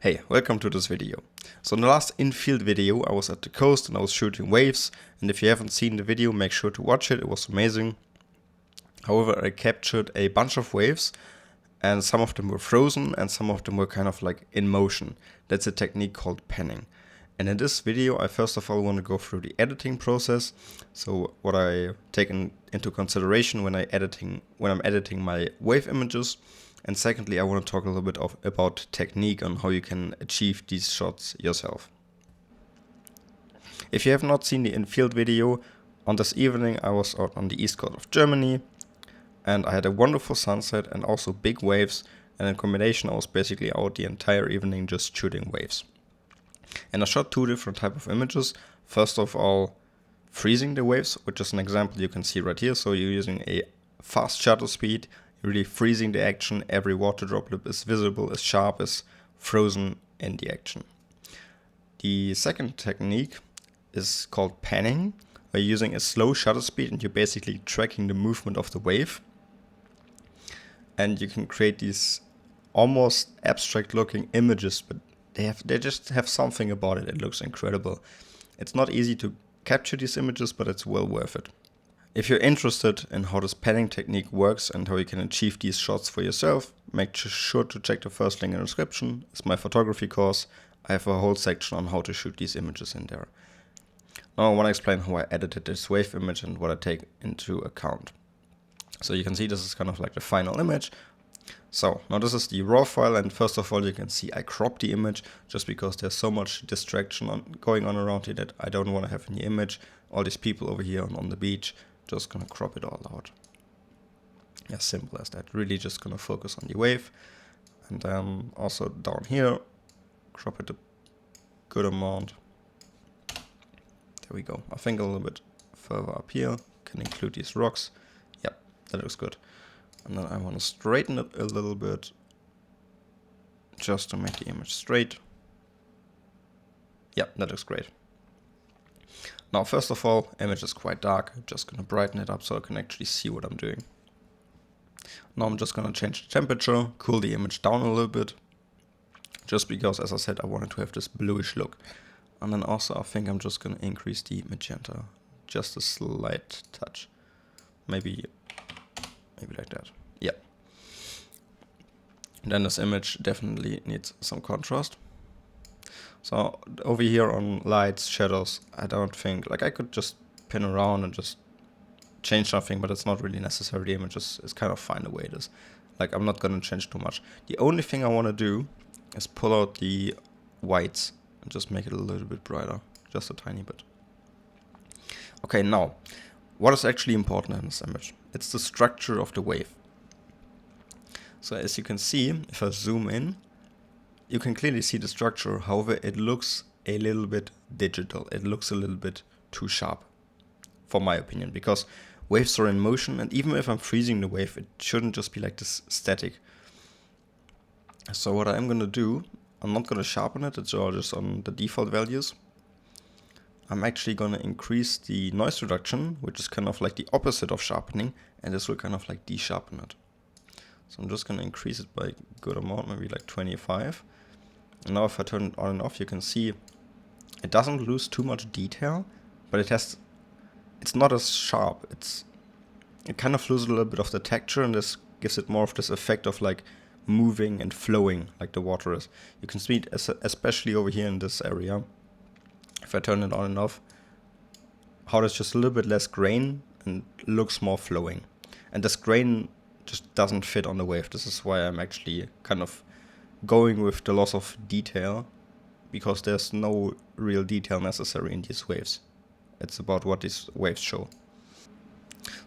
Hey, welcome to this video. So in the last in-field video I was at the coast and I was shooting waves, and if you haven't seen the video make sure to watch it, it was amazing. However, I captured a bunch of waves and some of them were frozen and some of them were kind of like in motion. That's a technique called panning. And in this video I first of all want to go through the editing process, so what I take into consideration when I'm editing my wave images. And secondly, I want to talk a little bit about technique on how you can achieve these shots yourself. If you have not seen the in-field video, on this evening I was out on the east coast of Germany and I had a wonderful sunset and also big waves, and in combination I was basically out the entire evening just shooting waves. And I shot two different types of images. First of all, freezing the waves, which is an example you can see right here. So you're using a fast shutter speed, really freezing the action. Every water droplet is visible, is sharp, is frozen in the action. The second technique is called panning, where you're using a slow shutter speed and you're basically tracking the movement of the wave. And you can create these almost abstract looking images, but they just have something about it. It looks incredible. It's not easy to capture these images, but it's well worth it. If you're interested in how this panning technique works and how you can achieve these shots for yourself, make sure to check the first link in the description. It's my photography course. I have a whole section on how to shoot these images in there. Now I want to explain how I edited this wave image and what I take into account. So you can see this is kind of like the final image. So now this is the raw file, and first of all you can see I cropped the image just because there's so much distraction going on around here that I don't want to have in the image. All these people over here on the beach. Just gonna crop it all out. As simple as that. Really just gonna focus on the wave. And then also down here, crop it a good amount. There we go. I think a little bit further up here. Can include these rocks. Yep, that looks good. And then I want to straighten it a little bit, just to make the image straight. Yep, that looks great. Now, first of all, image is quite dark. I'm just going to brighten it up so I can actually see what I'm doing. Now I'm just going to change the temperature, cool the image down a little bit. Just because, as I said, I wanted to have this bluish look. And then also I think I'm just going to increase the magenta. Just a slight touch. Maybe like that. Yep. And then this image definitely needs some contrast. So over here on lights, shadows, I don't think, like I could just pin around and just change something, but it's not really necessary. The image is kind of fine the way it is. Like I'm not going to change too much. The only thing I want to do is pull out the whites and just make it a little bit brighter, just a tiny bit. Okay, now, what is actually important in this image? It's the structure of the wave. So as you can see, if I zoom in, you can clearly see the structure. However, it looks a little bit digital. It looks a little bit too sharp, for my opinion, because waves are in motion, and even if I'm freezing the wave, it shouldn't just be like this static. So what I'm going to do, I'm not going to sharpen it, it's all just on the default values. I'm actually going to increase the noise reduction, which is kind of like the opposite of sharpening, and this will kind of like de-sharpen it. So I'm just going to increase it by a good amount, maybe like 25. And now if I turn it on and off, you can see it doesn't lose too much detail, but it's not as sharp. It kind of loses a little bit of the texture, and this gives it more of this effect of like moving and flowing like the water is. You can see it especially over here in this area. If I turn it on and off, how there's just a little bit less grain and looks more flowing. And this grain just doesn't fit on the wave. This is why I'm actually kind of going with the loss of detail, because there's no real detail necessary in these waves. It's about what these waves show.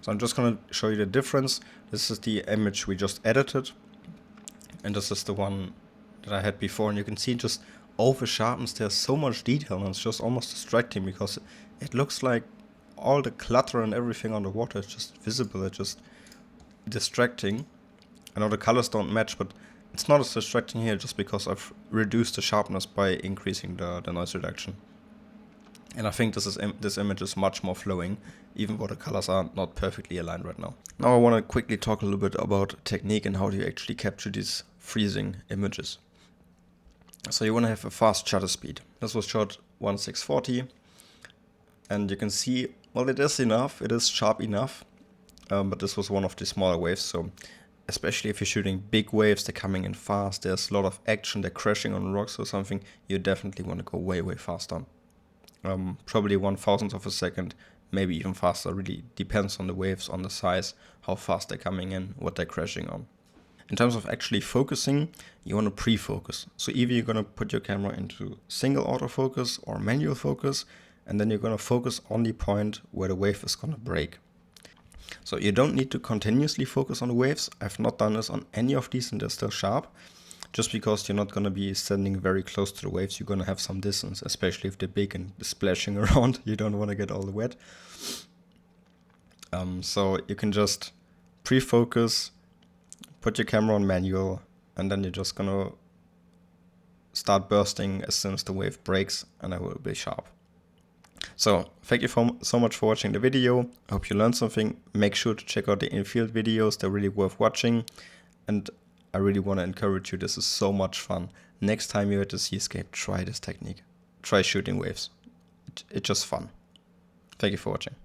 So I'm just going to show you the difference. This is the image we just edited, and this is the one that I had before, and you can see it just over sharpens. There's so much detail and it's just almost distracting because it looks like all the clutter and everything on the water is just visible. It's just distracting. I know the colors don't match, but it's not as distracting here just because I've reduced the sharpness by increasing the noise reduction. And I think this image is much more flowing, even though the colors are not perfectly aligned right now. Now I want to quickly talk a little bit about technique and how do you actually capture these freezing images. So you want to have a fast shutter speed. This was shot 1640, and you can see, well, it is enough, it is sharp enough, but this was one of the smaller waves, so especially if you're shooting big waves, they're coming in fast, there's a lot of action, they're crashing on rocks or something, you definitely want to go way, way faster. Probably 1,000th of a second, maybe even faster, really depends on the waves, on the size, how fast they're coming in, what they're crashing on. In terms of actually focusing, you want to pre-focus. So either you're going to put your camera into single autofocus or manual focus, and then you're going to focus on the point where the wave is going to break. So you don't need to continuously focus on the waves. I've not done this on any of these and they're still sharp. Just because you're not going to be standing very close to the waves, you're going to have some distance, especially if they're big and splashing around. You don't want to get all the wet. So you can just pre-focus, put your camera on manual, and then you're just going to start bursting as soon as the wave breaks, and it will be sharp. So thank you so much for watching the video. I hope you learned something. Make sure to check out the in-field videos. They're really worth watching. And I really want to encourage you. This is so much fun. Next time you're at the seascape, try this technique. Try shooting waves. It's just fun. Thank you for watching.